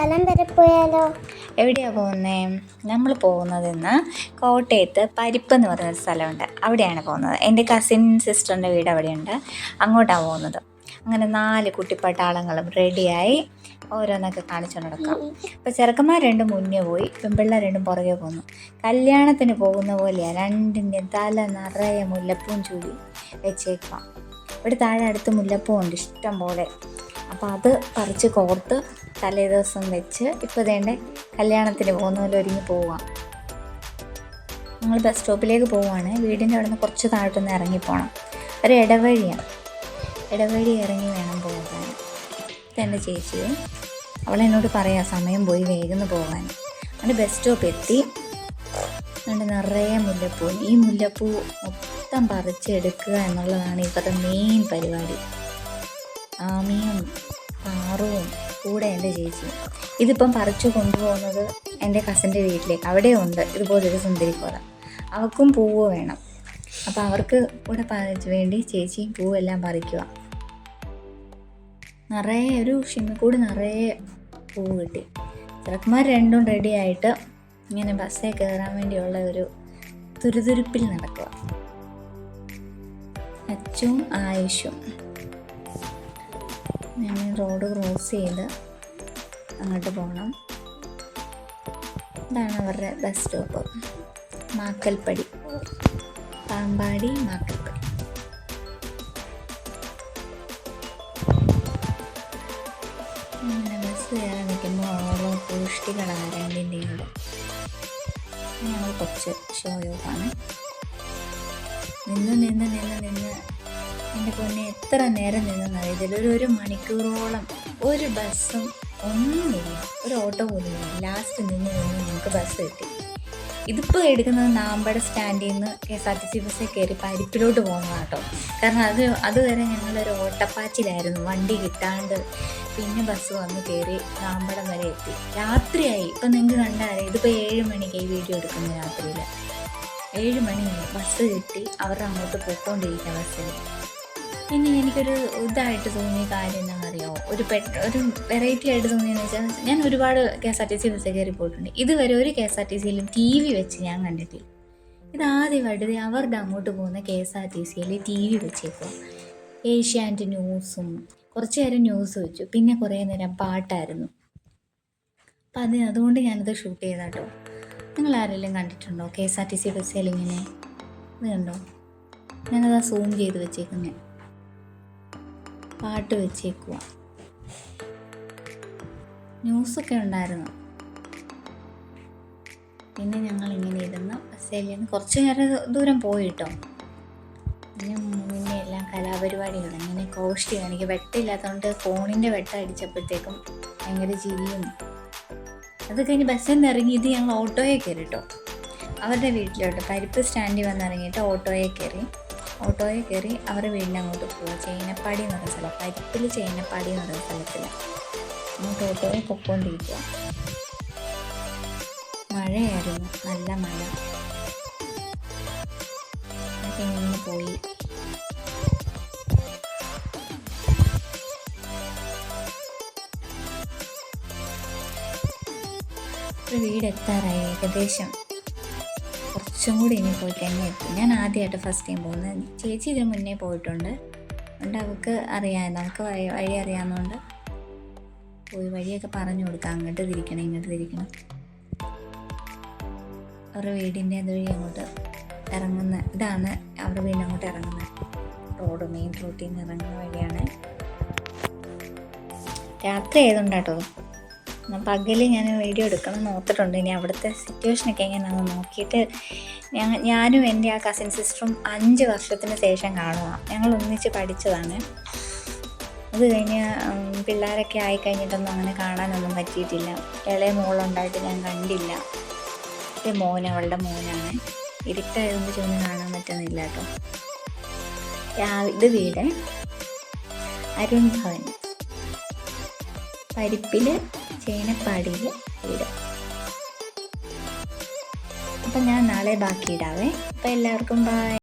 സ്ഥലം വരെ പോയാലോ? എവിടെയാണ് പോകുന്നത്? നമ്മൾ പോകുന്നതെന്ന് കോട്ടയത്ത് പരിപ്പ് എന്ന് പറയുന്നൊരു സ്ഥലമുണ്ട്. അവിടെയാണ് പോകുന്നത്. എൻ്റെ കസിൻ സിസ്റ്ററിൻ്റെ വീട് അവിടെയുണ്ട്. അങ്ങോട്ടാണ് പോകുന്നത്. അങ്ങനെ 4 കുട്ടിപ്പട്ടാളങ്ങളും റെഡിയായി ഓരോന്നൊക്കെ കാണിച്ചുകൊണ്ട് നടക്കാം. അപ്പോൾ ചെറുക്കന്മാർ 2 മുന്നേ പോയി, പെൺപിള്ളേർ 2 പുറകെ പോന്നു. കല്യാണത്തിന് പോകുന്ന പോലെയാണ്. രണ്ടിൻ്റെയും തല നിറയെ മുല്ലപ്പൂവും ചൂടി വെച്ചേക്കുക. ഇവിടെ താഴെ അടുത്ത് മുല്ലപ്പൂ ഉണ്ട് ഇഷ്ടം പോലെ. അപ്പോൾ അത് പറിച്ച് കോർത്ത് തലേ ദിവസം വെച്ച് ഇപ്പോൾ വേണ്ട കല്യാണത്തിന് പോകുന്ന പോലെ ഒരുങ്ങി പോവാം. ഞങ്ങൾ ബസ് സ്റ്റോപ്പിലേക്ക് പോവുകയാണ്. വീടിൻ്റെ അവിടെ നിന്ന് കുറച്ച് താഴോട്ടൊന്ന് ഇറങ്ങിപ്പോകണം. ഒരു ഇടവഴിയാണ്. ഇടവഴി ഇറങ്ങി വേണം പോകാൻ. ഇതെൻ്റെ ചേച്ചി, അവളെന്നോട് പറയാം സമയം പോയി വേഗം പോകാൻ. അങ്ങനെ ബസ് സ്റ്റോപ്പ് എത്തി. അതുകൊണ്ട് നിറയെ മുല്ലപ്പൂ. ഈ മുല്ലപ്പൂ മൊത്തം പറിച്ചെടുക്കുക എന്നുള്ളതാണ് ഇവരുടെ മെയിൻ പരിപാടി. ആമിയും പാറുവും കൂടെ എൻ്റെ ചേച്ചി. ഇതിപ്പം പറിച്ചു കൊണ്ടുപോകുന്നത് എൻ്റെ കസിൻ്റെ വീട്ടിലേക്ക്. അവിടെയുണ്ട് ഇതുപോലൊരു സുന്ദരിക്കോല. അവൾക്കും പൂവ് വേണം. അപ്പോൾ അവർക്ക് കൂടെ വേണ്ടി ചേച്ചിയും പൂവെല്ലാം പറിക്കുക. നിറയെ ഒരു ഷിമ്മിക്കൂട് നിറയെ പൂവ് കിട്ടി. ചെറുക്കന്മാർ 2 റെഡിയായിട്ട് ഇങ്ങനെ ബസ്സിൽ കയറാൻ വേണ്ടിയുള്ള ഒരു തുരുതുരുപ്പിൽ നടക്കുക. അച്ചും ആയുഷും. ഞാൻ റോഡ് ക്രോസ് ചെയ്ത് അങ്ങോട്ട് പോകണം. ഇതാണ് അവരുടെ ബസ് സ്റ്റോപ്പ്. മാക്കൽപ്പടി, പാമ്പാടി മാക്കൽപ്പടി. അങ്ങനെ ബസ് കയറാൻ നിൽക്കുമ്പോൾ ഓരോ പുഷ്ടികളാണ് രണ്ടിൻ്റെയും കൂടെ. ഞങ്ങൾ കുറച്ച് ഷോയോക്കാണ്. നിന്ന് എൻ്റെ പൊന്നെ എത്ര നേരം നിന്നെന്നറിയത്തില്ല. ഒരു മണിക്കൂറോളം ഒരു ബസ്സും ഒന്നുമില്ല, ഒരു ഓട്ടോ പോലും ഇല്ല. ലാസ്റ്റ് നിന്ന് ഞങ്ങൾക്ക് ബസ് കിട്ടി. ഇതിപ്പോൾ എടുക്കുന്നത് നാമ്പട സ്റ്റാൻഡിൽ നിന്ന് KSRTC ബസ്സിൽ കയറി പരിപ്പിലോട്ട് പോകുന്നതാണ് കേട്ടോ. കാരണം അതുവരെ ഞങ്ങളൊരു ഓട്ടപ്പാച്ചിലായിരുന്നു, വണ്ടി കിട്ടാണ്ട്. പിന്നെ ബസ് വന്ന് കയറി നാമ്പടം വരെ എത്തി. രാത്രിയായി. ഇപ്പം നിങ്ങൾക്ക് കണ്ടാലേ ഇതിപ്പോൾ 7 മണിക്കായി വീഡിയോ എടുക്കുന്നത്. രാത്രിയിൽ 7 മണിയായി. ബസ് കിട്ടി. അവരുടെ അങ്ങോട്ട് പോയിക്കൊണ്ടിരിക്കുക ബസ്സിൽ. പിന്നെ എനിക്കൊരു ഇതായിട്ട് തോന്നിയ കാര്യം എന്താണെന്നറിയാമോ? ഒരു വെറൈറ്റി ആയിട്ട് തോന്നിയെന്ന് വെച്ചാൽ, ഞാൻ ഒരുപാട് KSRTC ബസ്സിൽ കയറി പോയിട്ടുണ്ട്. ഇതുവരെ ഒരു KSRTCയിലും TV വെച്ച് ഞാൻ കണ്ടിട്ടില്ല. ഇതാദ്യമായിട്ട് അവരുടെ അങ്ങോട്ട് പോകുന്ന KSRTCയിൽ TV വെച്ചേക്കുക. ഏഷ്യാനെറ്റ് ന്യൂസും കുറച്ച് നേരം ന്യൂസ് വെച്ചു. പിന്നെ കുറേ നേരം പാട്ടായിരുന്നു. അപ്പം അതുകൊണ്ട് ഞാനത് ഷൂട്ട് ചെയ്താട്ടോ. നിങ്ങൾ ആരെങ്കിലും കണ്ടിട്ടുണ്ടോ KSRTC ബസ്സിൽ ഇങ്ങനെ? ഇത് കണ്ടോ? ഞാനത് സൂം ചെയ്ത് വെച്ചേക്കുന്നത്. പാട്ട് വെച്ചേക്കുക. ന്യൂസൊക്കെ ഉണ്ടായിരുന്നു. പിന്നെ ഞങ്ങളിങ്ങനെ ഇരുന്ന് ബസ്സിൽ നിന്ന് കുറച്ച് നേരം ദൂരം പോയിട്ടോ. പിന്നെ മുന്നേ എല്ലാം കലാപരിപാടികൾ ഇങ്ങനെ കോഷ്ടി കാണിക്കുക. വെട്ടമില്ലാത്തതുകൊണ്ട് ഫോണിൻ്റെ വെട്ടം അടിച്ചപ്പോഴത്തേക്കും ഭയങ്കര ചിരിയും. അത് കഴിഞ്ഞ് ബസ്സിൽ നിന്ന് ഇറങ്ങിയിട്ട് ഞങ്ങൾ ഓട്ടോയെ കയറി കേട്ടോ. അവരുടെ വീട്ടിലോട്ട് പരിപ്പ് സ്റ്റാൻഡിൽ വന്നിറങ്ങിയിട്ട് ഓട്ടോയെ കയറി അവരുടെ വീടിൻ്റെ അങ്ങോട്ട് പോവുക. ചേനപ്പാടി എന്ന് പറയുന്ന സ്ഥലം, പരിപ്പിൽ ചേനപ്പാടി എന്ന് പറയുന്ന സ്ഥലത്തിൽ അങ്ങോട്ട് ഓട്ടോയെ പൊക്കോണ്ടിരിക്കുക. മഴയായിരുന്നു, നല്ല മഴ. അതൊക്കെ ഇങ്ങനെ പോയി. ഒരു വീടെത്താറായി ഏകദേശം. കുറച്ചും കൂടി ഇനി പോയി കഴിഞ്ഞാൽ എത്തും. ഞാൻ ആദ്യമായിട്ട് ഫസ്റ്റ് ടൈം പോകുന്നത്. ചേച്ചി ഇതിന് മുന്നേ പോയിട്ടുണ്ട്. അതുകൊണ്ട് അവൾക്ക് അറിയാം, നമുക്ക് വഴി അറിയാവുന്നതുകൊണ്ട് പോയി വഴിയൊക്കെ പറഞ്ഞു കൊടുക്കാം. അങ്ങോട്ട് തിരിക്കണം, ഇങ്ങോട്ട് തിരിക്കണം. അവരുടെ വീടിൻ്റെ അതുവഴി അങ്ങോട്ട് ഇറങ്ങുന്ന ഇതാണ്. അവരുടെ വീടിൻ്റെ അങ്ങോട്ട് ഇറങ്ങുന്ന റോഡ്, മെയിൻ റോഡിൽ നിന്ന് ഇറങ്ങുന്ന വഴിയാണ്. രാത്രി ആയതുകൊണ്ടാട്ടോ. പകൽ ഞാൻ വീഡിയോ എടുക്കണം എന്ന് ഓർത്തിട്ടുണ്ട്. ഇനി അവിടുത്തെ സിറ്റുവേഷനൊക്കെ എങ്ങനെയാണെന്ന് നോക്കിയിട്ട് ഞാനും എൻ്റെ ആ കസിൻ സിസ്റ്ററും 5 വർഷത്തിന് ശേഷം കാണുക. ഞങ്ങൾ ഒന്നിച്ച് പഠിച്ചതാണ്. അത് കഴിഞ്ഞ് പിള്ളേരൊക്കെ ആയിക്കഴിഞ്ഞിട്ടൊന്നും അങ്ങനെ കാണാനൊന്നും പറ്റിയിട്ടില്ല. ഇളയ മോളുണ്ടായിട്ട് ഞാൻ കണ്ടില്ല. അവളുടെ മോനാണ്. ഇരുട്ടായതുകൊണ്ട് ചൊന്ന് കാണാൻ പറ്റുന്നില്ല കേട്ടോ. ഇത് വീട് അരുൺ ഭവൻ, പരിപ്പിൽ ചേനപ്പാടിയിൽ വീട്. അപ്പം ഞാൻ നാളെ ബാക്കി ഇടാവേ. അപ്പം എല്ലാവർക്കും ബൈ.